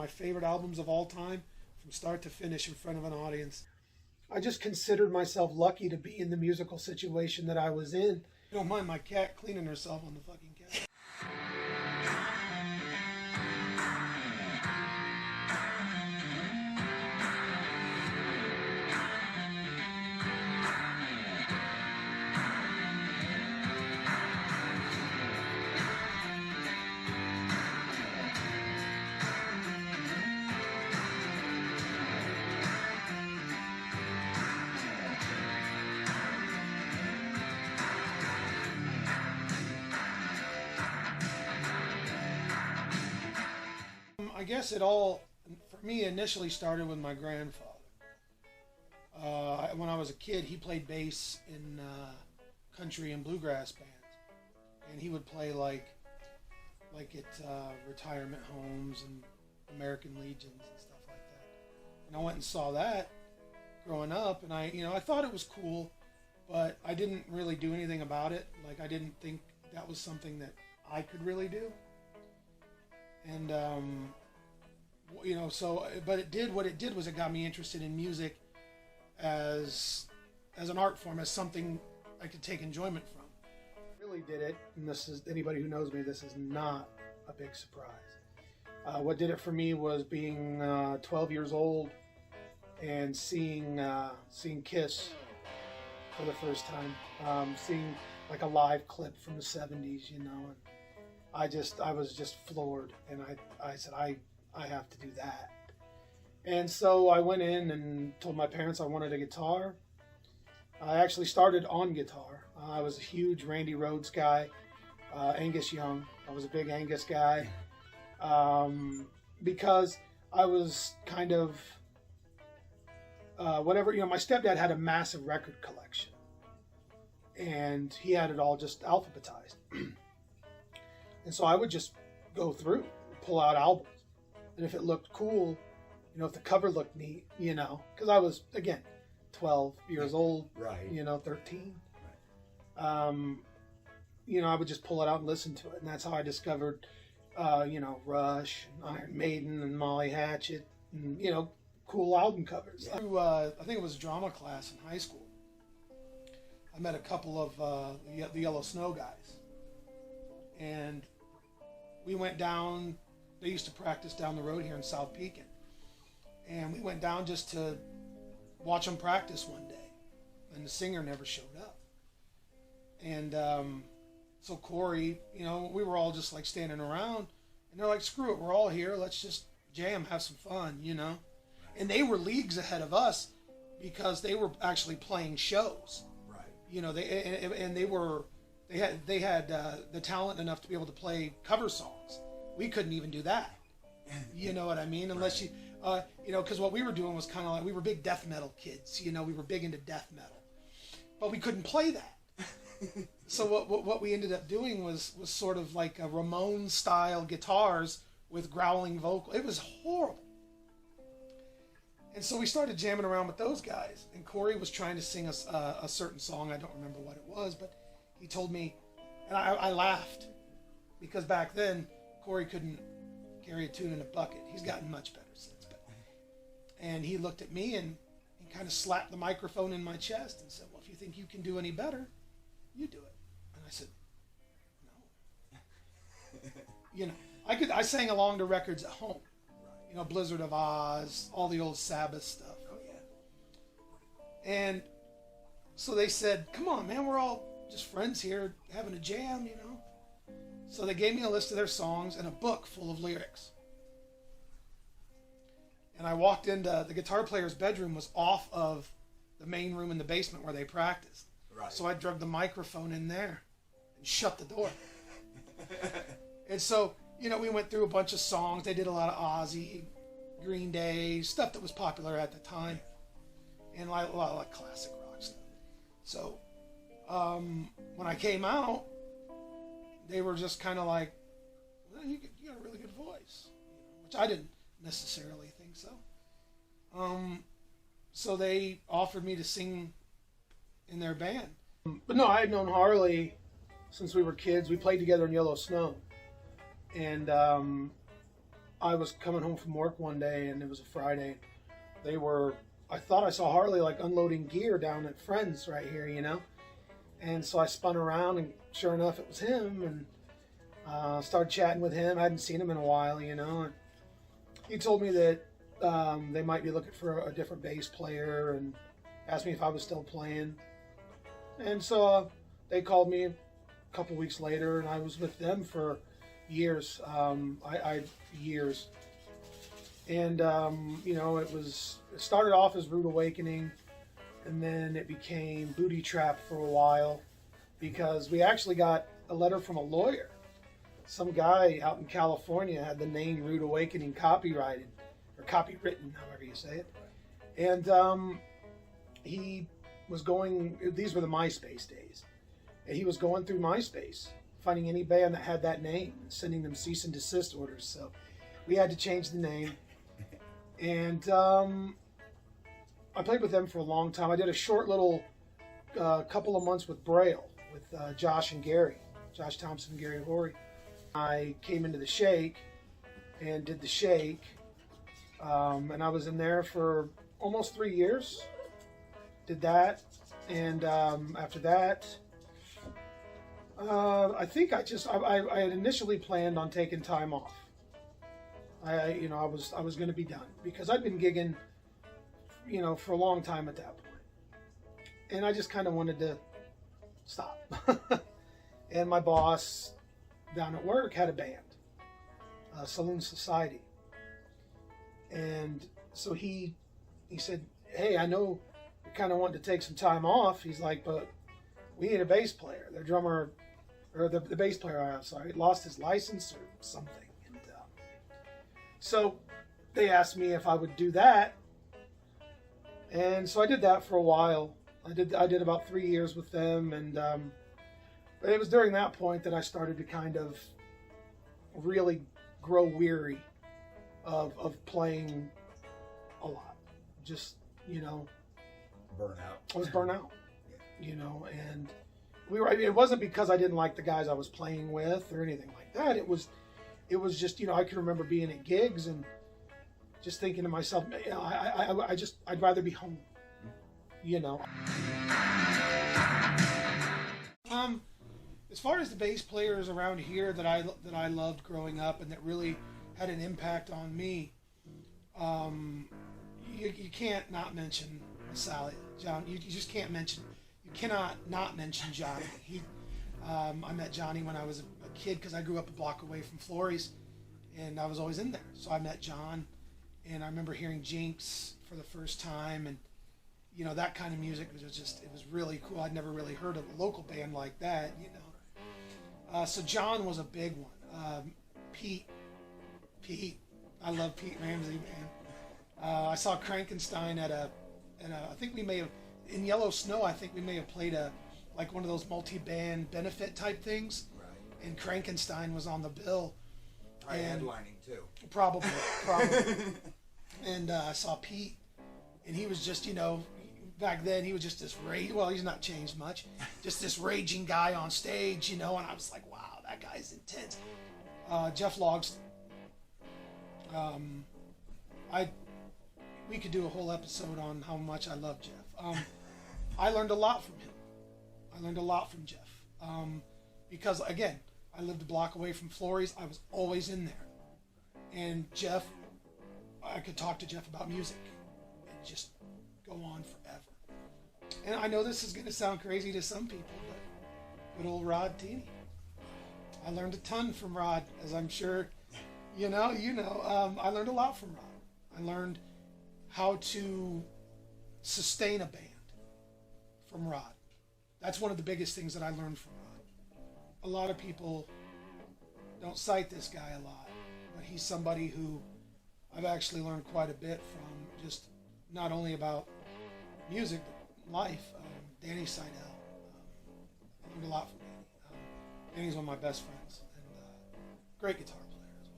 my favorite albums of all time, from start to finish in front of an audience. I just considered myself lucky to be in the musical situation that I was in. I don't mind my cat cleaning herself on the fucking couch. I guess it all, for me, initially started with my grandfather. When I was a kid, he played bass in country and bluegrass bands, and he would play like at retirement homes and American Legions and stuff like that. And I went and saw that growing up, and I thought it was cool, but I didn't really do anything about it. Like, I didn't think that was something that I could really do. And but what it did was it got me interested in music as an art form, as something I could take enjoyment from. Really did it, and this is, anybody who knows me, this is not a big surprise. What did it for me was being 12 years old and seeing Kiss for the first time, seeing like a live clip from the 70s, and I was just floored, and I said, I have to do that. And so I went in and told my parents I wanted a guitar. I actually started on guitar. I was a huge Randy Rhoads guy, Angus Young. I was a big Angus guy, because I was kind of, my stepdad had a massive record collection, and he had it all just alphabetized. And so I would just go through, pull out albums. And if it looked cool, if the cover looked neat, because I was, again, 12 years old, right? 13. Right. I would just pull it out and listen to it. And that's how I discovered, Rush, and Iron Maiden, and Molly Hatchet, and, cool album covers. Yeah. Through, I think it was drama class in high school, I met a couple of the Yellow Snow guys. And we went down. They used to practice down the road here in South Pekin. And we went down just to watch them practice one day. And the singer never showed up. And so Corey, we were all just like standing around. And they're like, screw it, we're all here. Let's just jam, have some fun, And they were leagues ahead of us because they were actually playing shows. Right. They had the talent enough to be able to play cover songs. We couldn't even do that. You know what I mean? Unless right. Because what we were doing was kind of like, we were big death metal kids. We were big into death metal. But we couldn't play that. So what we ended up doing was sort of like a Ramones-style guitars with growling vocal. It was horrible. And so we started jamming around with those guys. And Corey was trying to sing us a certain song. I don't remember what it was, but he told me, and I laughed, because back then, Corey couldn't carry a tune in a bucket. He's gotten much better since. And he looked at me and he kind of slapped the microphone in my chest and said, well, if you think you can do any better, you do it. And I said, no. I sang along to records at home. Right. Blizzard of Oz, all the old Sabbath stuff. Oh, yeah. And so they said, come on, man, we're all just friends here having a jam, So they gave me a list of their songs and a book full of lyrics. And I walked into the guitar player's bedroom, was off of the main room in the basement where they practiced. Right. So I drug the microphone in there and shut the door. And so, we went through a bunch of songs. They did a lot of Ozzy, Green Day, stuff that was popular at the time. And a lot of like classic rock stuff. So when I came out, they were just kind of like, well, you got a really good voice, which I didn't necessarily think so. So they offered me to sing in their band. But no, I had known Harley since we were kids. We played together in Yellow Snow. And I was coming home from work one day, and it was a Friday. I thought I saw Harley like unloading gear down at Friends right here, And so I spun around, and sure enough, it was him. And started chatting with him. I hadn't seen him in a while, And he told me that they might be looking for a different bass player, and asked me if I was still playing. And so they called me a couple weeks later, and I was with them for years. Years. And it started off as Rude Awakening, and then it became Booty Trap for a while, because we actually got a letter from a lawyer. Some guy out in California had the name Rude Awakening copyrighted, or copywritten, however you say it. And he was these were the MySpace days, and he was going through MySpace, finding any band that had that name, and sending them cease and desist orders. So we had to change the name. And I played with them for a long time. I did a short little couple of months with Braille, with Josh Thompson and Gary Horry. I came into the Shake and did the Shake, and I was in there for almost 3 years. Did that, and after that, I think I had initially planned on taking time off. I was going to be done, because I'd been gigging, for a long time at that point, and I just kind of wanted to stop. And my boss down at work had a band, Saloon Society, and so he said, "Hey, I know you kind of wanting to take some time off." He's like, "But we need a bass player." Their drummer, or the bass player, lost his license or something. And so they asked me if I would do that. And so I did that for a while. I did about 3 years with them. And but it was during that point that I started to kind of really grow weary of playing a lot. Just, Burnout. I was burnt out. And it wasn't because I didn't like the guys I was playing with or anything like that. It was just, I can remember being at gigs and just thinking to myself, I'd rather be home, As far as the bass players around here that I loved growing up and that really had an impact on me, you can't not mention Sally, John. You just can't mention. You cannot not mention Johnny. I met Johnny when I was a kid, because I grew up a block away from Florrie's, and I was always in there. So I met John, and I remember hearing Jinx for the first time, and that kind of music it was really cool. I'd never really heard of a local band like that, So John was a big one. Pete, I love Pete Ramsey, man. I saw Krankenstein at I think we may have, in Yellow Snow, I think we may have played one of those multi-band benefit type things. Right. And Krankenstein was on the bill. Headlining too. Probably. And I saw Pete, and he was just, back then he was just this he's not changed much, just this raging guy on stage, and I was like, wow, that guy's intense. Jeff Logston. We could do a whole episode on how much I love Jeff. I learned a lot from him. I learned a lot from Jeff. Because, again, I lived a block away from Florrie's. I was always in there. And Jeff, I could talk to Jeff about music and just go on forever. And I know this is going to sound crazy to some people, but good old Rod Teeny. I learned a ton from Rod, as I'm sure I learned a lot from Rod. I learned how to sustain a band from Rod. That's one of the biggest things that I learned from Rod. A lot of people don't cite this guy a lot, but he's somebody who I've actually learned quite a bit from, just not only about music, but life. Danny Seidel. I learned a lot from Danny. Danny's one of my best friends, and great guitar player as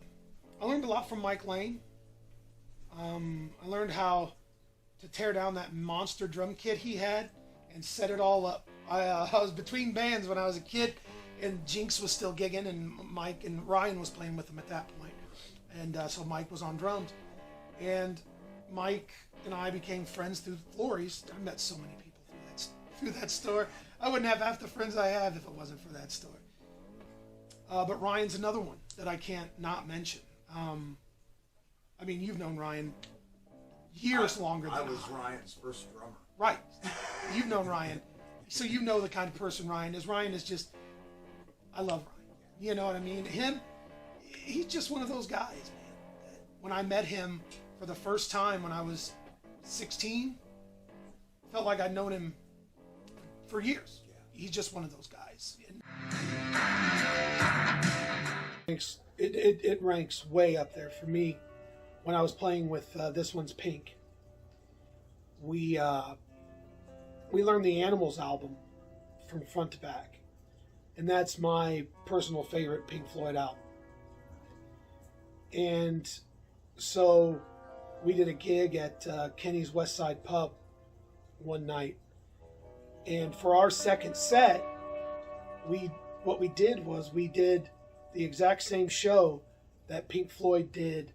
well. I learned a lot from Mike Lane. I learned how to tear down that monster drum kit he had and set it all up. I was between bands when I was a kid, and Jinx was still gigging, and Mike and Ryan was playing with him at that point. And so Mike was on drums. And Mike and I became friends through Florrie's. I met so many people through that store. I wouldn't have half the friends I have if it wasn't for that store. But Ryan's another one that I can't not mention. I mean, you've known Ryan years longer than I was Ryan's first drummer. Right. You've known Ryan. So you know the kind of person Ryan is. Ryan is just, I love Ryan. You know what I mean? He's just one of those guys, man. When I met him for the first time when I was 16, felt like I'd known him for years. He's just one of those guys. It ranks way up there for me. When I was playing with This One's Pink, we learned the Animals album from front to back, and that's my personal favorite Pink Floyd album. And so we did a gig at Kenny's West Side Pub one night, and for our second set, what we did was we did the exact same show that Pink Floyd did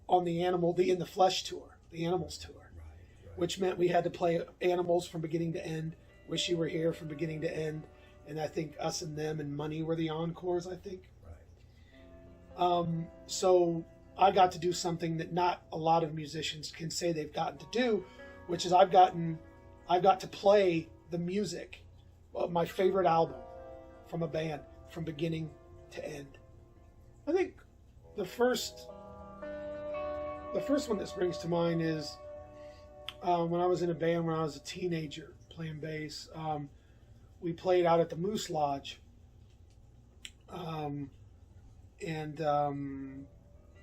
on the In the Flesh tour, the Animals tour, right. Which meant we had to play Animals from beginning to end, Wish You Were Here from beginning to end, and I think Us and Them and Money were the encores, I think. Right. So I got to do something that not a lot of musicians can say they've gotten to do, which is I've got to play the music of my favorite album from a band from beginning to end. I think the first one that springs to mind is when I was in a band when I was a teenager playing bass. We played out at the Moose Lodge, and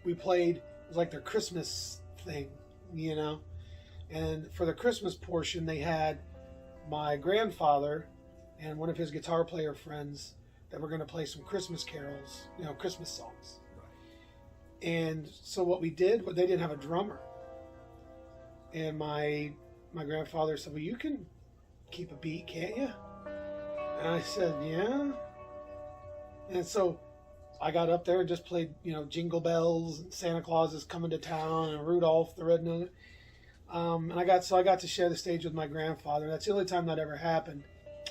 we played, it was like their Christmas thing, you know. And for the Christmas portion, they had my grandfather and one of his guitar player friends that were going to play some Christmas carols, you know, Christmas songs. And so what we did, they didn't have a drummer. And my grandfather said, well, you can keep a beat, can't you? And I said, yeah. And so I got up there and just played, you know, Jingle Bells and Santa Claus is Coming to Town and Rudolph the Red-Nosed. And I got to share the stage with my grandfather. That's the only time that ever happened.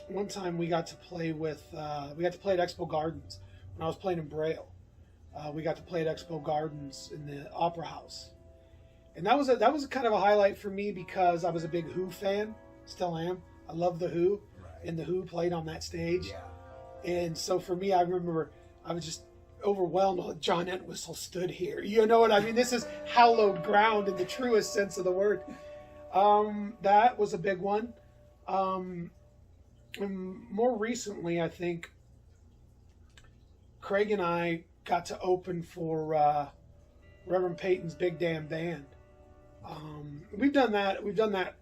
One time we got to play at Expo Gardens when I was playing in Braille. We got to play at Expo Gardens in the Opera House, and that was kind of a highlight for me because I was a big Who fan, still am. I love the Who, right. And the Who played on that stage, yeah. And so for me, I remember I was just overwhelmed that John Entwistle stood here. You know what I mean? This is hallowed ground in the truest sense of the word. That was a big one. And more recently, I think Craig and I got to open for Reverend Peyton's Big Damn Band. We've done that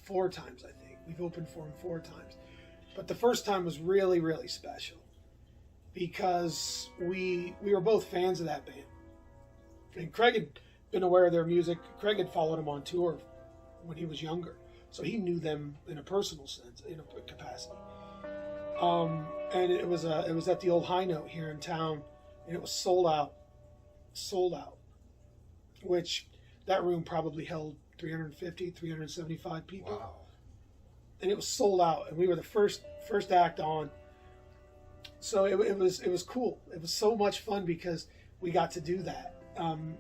4 times, I think. We've opened for him 4 times. But the first time was really, really special because we were both fans of that band. And Craig had been aware of their music. Craig had followed them on tour when he was younger. So he knew them in a personal sense, in a capacity. And it was at the old High Note here in town. And it was sold out, which that room probably held 350, 375 people. Wow. And it was sold out, and we were the first act on. So it was cool. It was so much fun because we got to do that.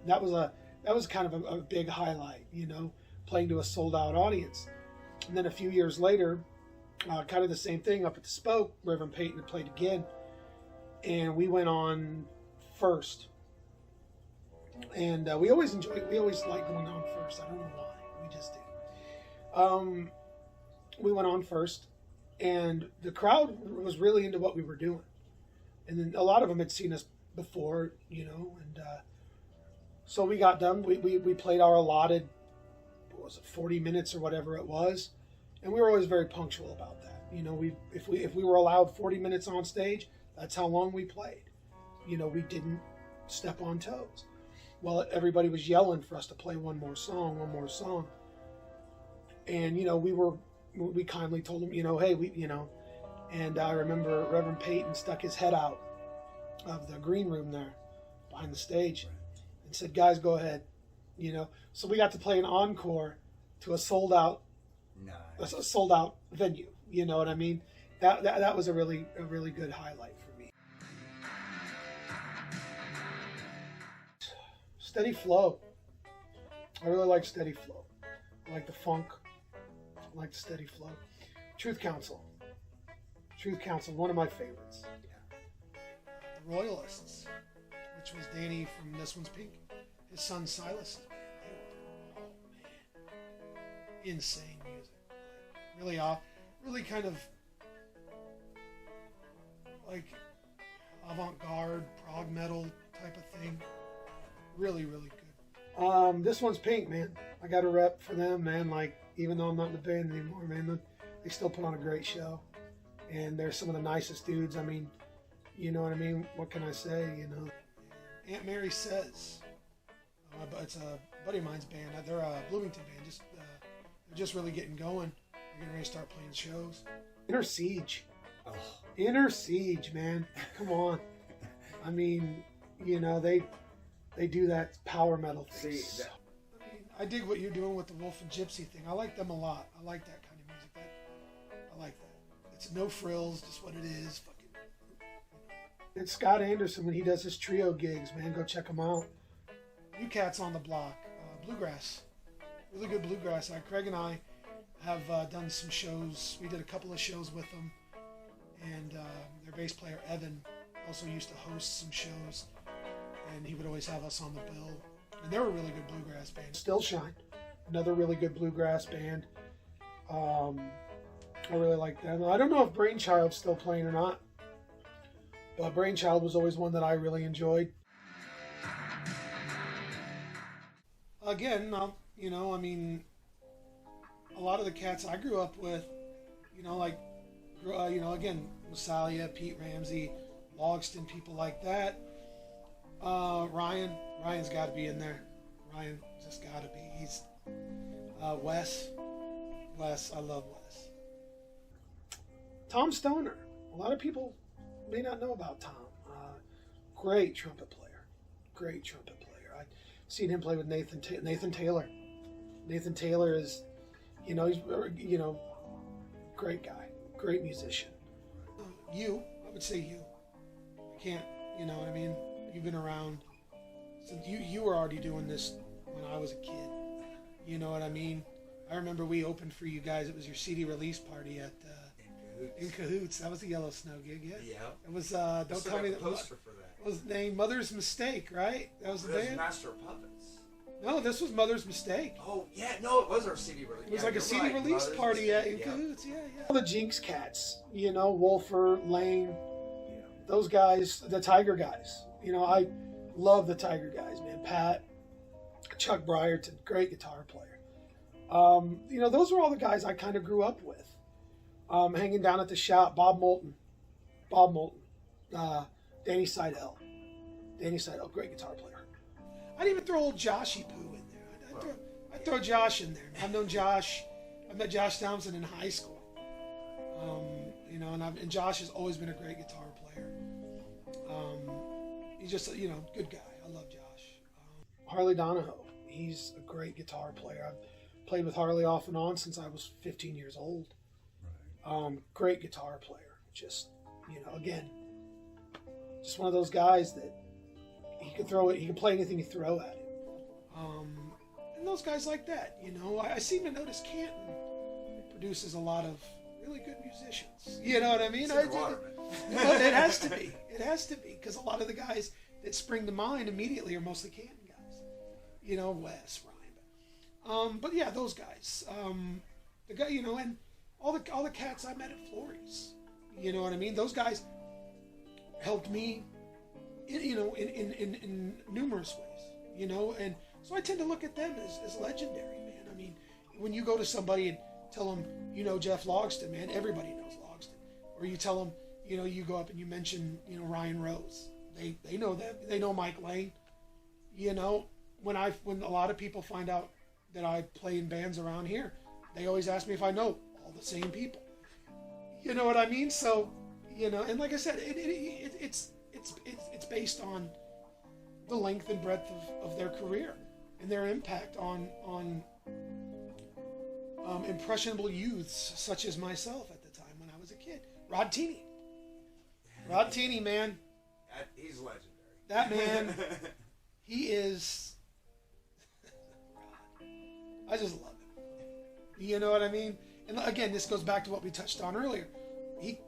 That was kind of a big highlight, you know, playing to a sold out audience. And then a few years later, kind of the same thing up at the Spoke, Reverend Peyton had played again, and we went on first. And we always like going on first. I don't know why, we just did. We went on first, and the crowd was really into what we were doing. And then a lot of them had seen us before, you know, and so we got done. We played our allotted, what was it, 40 minutes or whatever it was, and we were always very punctual about that. You know, if we were allowed 40 minutes on stage, that's how long we played. You know, we didn't step on toes. Well, everybody was yelling for us to play one more song. And, you know, we kindly told them, you know, hey, and I remember Reverend Peyton stuck his head out of the green room there behind the stage and said, "Guys, go ahead." So we got to play an encore to a sold out venue. You know what I mean? That was a really good highlight for me. Steady Flow. I really like Steady Flow. I like the funk. I like the Steady Flow. Truth Council. Truth Council, one of my favorites. The Royalists, which was Danny from This One's Pink. His son Silas. They were, insane music. Really kind of like avant-garde, prog metal type of thing. Really good. This One's Pink, man. I got a rep for them, man. Like, even though I'm not in the band anymore, man, they still put on a great show. And they're some of the nicest dudes. I mean, you know what I mean? What can I say, Aunt Mary Says. It's a buddy of mine's band. They're a Bloomington band. They're just really getting going. They're getting ready to start playing shows. Inner Siege. Oh. Inner Siege, man. Come on. I mean, they do that power metal thing. I dig what you're doing with the Wolf and Gypsy thing. I like them a lot. I like that kind of music. I like that. It's no frills, just what it is. And Scott Anderson, when he does his trio gigs, man, go check him out. New Cats on the Block, bluegrass, really good bluegrass. Craig and I have done some shows. We did a couple of shows with them, and their bass player Evan also used to host some shows, and he would always have us on the bill. And they were a really good bluegrass band. Still Shine, another really good bluegrass band. I really like them. I don't know if Brainchild's still playing or not, but Brainchild was always one that I really enjoyed. Again, a lot of the cats I grew up with, again, Massalia, Pete Ramsey, Logston, people like that. Ryan's got to be in there. Ryan just got to be. He's Wes, I love Wes. Tom Stoner. A lot of people may not know about Tom. Great trumpet player. I've seen him play with Nathan Taylor. Nathan Taylor is, he's, great guy, great musician. I would say you. I can't, you know what I mean? You've been around since you were already doing this when I was a kid. You know what I mean? I remember we opened for you guys. It was your CD release party at In Cahoots. That was the Yellow Snow gig, yeah? Yeah. It was, don't tell me that. Poster for that. It was named Mother's Mistake, right? That was the band? Master of Puppets. No, this was Mother's Mistake. Oh, yeah, no, it was our CD release. It was like a CD release Mother's party at In Mistake, Cahoots, yeah. All the Jinx cats, Wolfer, Lane, those guys, the Tiger guys. I love the Tiger guys, man. Pat, Chuck Brierton, great guitar player. Those were all the guys I kind of grew up with. Hanging down at the shop, Bob Moulton, Danny Seidel, great guitar player. I'd even throw old Joshy Poo in there. I'd throw Josh in there. I've known Josh. I met Josh Townsend in high school. And Josh has always been a great guitar player. He's just good guy. I love Josh. Harley Donahoe. He's a great guitar player. I've played with Harley off and on since I was 15 years old. Great guitar player. Just, again, just one of those guys that he can throw it. He can play anything you throw at him. And those guys like that, I seem to notice Canton produces a lot of really good musicians. You know what I mean? It has to be. It has to be, because a lot of the guys that spring to mind immediately are mostly Canton guys. Wes, Ryan. But yeah, those guys. The guy, and all the cats I met at Florey's. You know what I mean? Those guys helped me, in numerous ways. And so I tend to look at them as legendary, man. I mean, when you go to somebody and tell them, Jeff Logston, man, everybody knows Logston. Or you tell them, you go up and you mention, Ryan Rose. They know them. They know Mike Lane. When a lot of people find out that I play in bands around here, they always ask me if I know all the same people. You know what I mean? So, and like I said, it's based on the length and breadth of their career and their impact on impressionable youths such as myself at the time when I was a kid. Rod Teeny. Rod Teeny, man. He's legendary. That man, he is... I just love him. You know what I mean? And again, this goes back to what we touched on earlier. He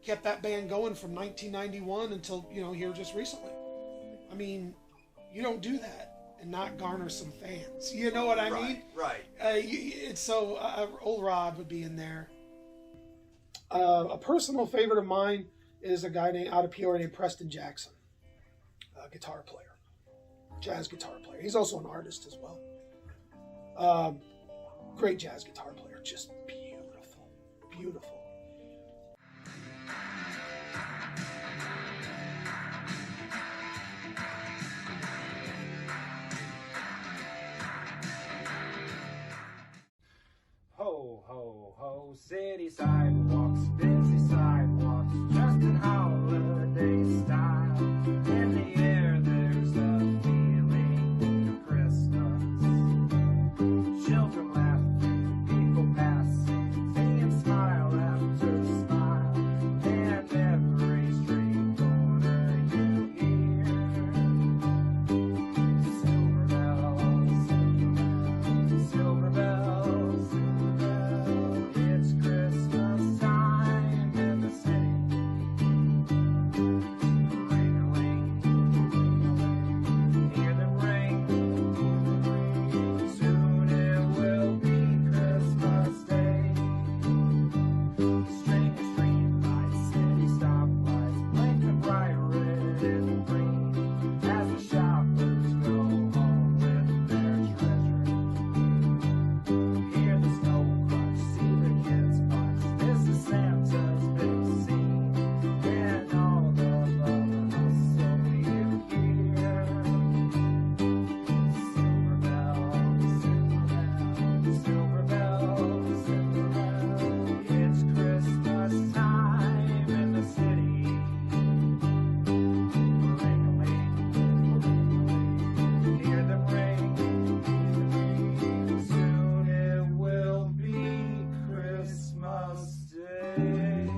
kept that band going from 1991 until, here just recently. I mean, you don't do that and not garner some fans. You know what I mean? Right. Old Rod would be in there. A personal favorite of mine is a guy out of Peoria named Preston Jackson, a guitar player, jazz guitar player. He's also an artist as well. Great jazz guitar player, just beautiful, beautiful. Ho, ho, ho, city sidewalks, busy sidewalks, just in holiday style. In the air there's a feeling of Christmas. Children laughing, people passing, singing smile after smile. And every street corner you hear silver bells, silver bells, silver bells. It's Christmas time in the city. Ring-a-ling, ring-a-ling, hear them ring. Soon it will be Christmas Day. String of streetlights, city stoplights, blinking bright red and green as the shoppers go home with their treasure. Hear the snow crunch, see the kids punch. This is Santa's big scene, and all the love and hustle you hear. Silver bells, silver bells, silver bells. It's Christmas time in the city. Ring-a-ling, ring-a-ling, hear them ring. Soon it will be Christmas Day.